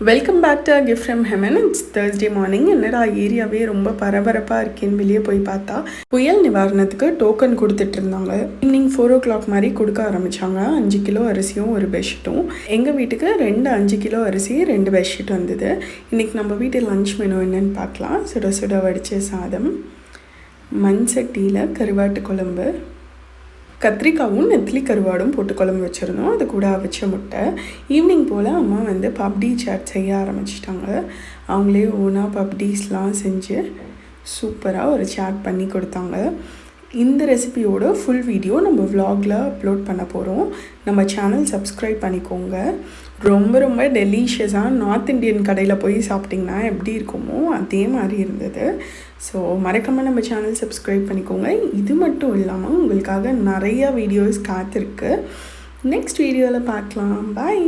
Welcome back to gift from ஹெமன். It's Thursday morning. என்னடா ஏரியாவே ரொம்ப பரபரப்பாக இருக்கேன்னு வெளியே போய் பார்த்தா புயல் நிவாரணத்துக்கு டோக்கன் கொடுத்துட்டு இருந்தாங்க. ஈவினிங் 4 o'clock மாதிரி கொடுக்க ஆரம்பித்தாங்க. 5 கிலோ அரிசியும் ஒரு பெட்ஷீட்டும். எங்கள் வீட்டுக்கு 5 கிலோ அரிசி 2 பெட்ஷீட் வந்தது. இன்றைக்கி நம்ம வீட்டு லஞ்ச் மெனு என்னென்னு பார்க்கலாம். சுட சுட வடித்த சாதம், மண் சட்டியில் கருவாட்டு குழம்பு, கத்திரிக்காவும் நெத்திலி கருவாடும் போட்டு குழம்பு வச்சுருந்தோம். அது கூட அவிச்ச முட்டை. ஈவினிங் போல் அம்மா பப்டி சாட் செய்ய ஆரம்பிச்சிட்டாங்க. அவங்களே ஓனாக பப்டீஸ்லாம் செஞ்சு சூப்பராக ஒரு சாட் பண்ணி கொடுத்தாங்க. இந்த ரெசிபியோட ஃபுல் வீடியோ நம்ம vlogல அப்லோட் பண்ண போகிறோம். நம்ம சேனல் சப்ஸ்கிரைப் பண்ணிக்கோங்க. ரொம்ப ரொம்ப டெலிஷியஸாக நார்த் இண்டியன் கடையில் போய் சாப்பிட்டிங்கன்னா எப்படி இருக்குமோ அதே மாதிரி இருந்தது. ஸோ மறக்காமல் நம்ம சேனல் சப்ஸ்கிரைப் பண்ணிக்கோங்க. இது மட்டும் இல்லாமல் உங்களுக்காக நிறையா வீடியோஸ் காத்திருக்கு. நெக்ஸ்ட் வீடியோவில் பார்க்கலாம். பாய்.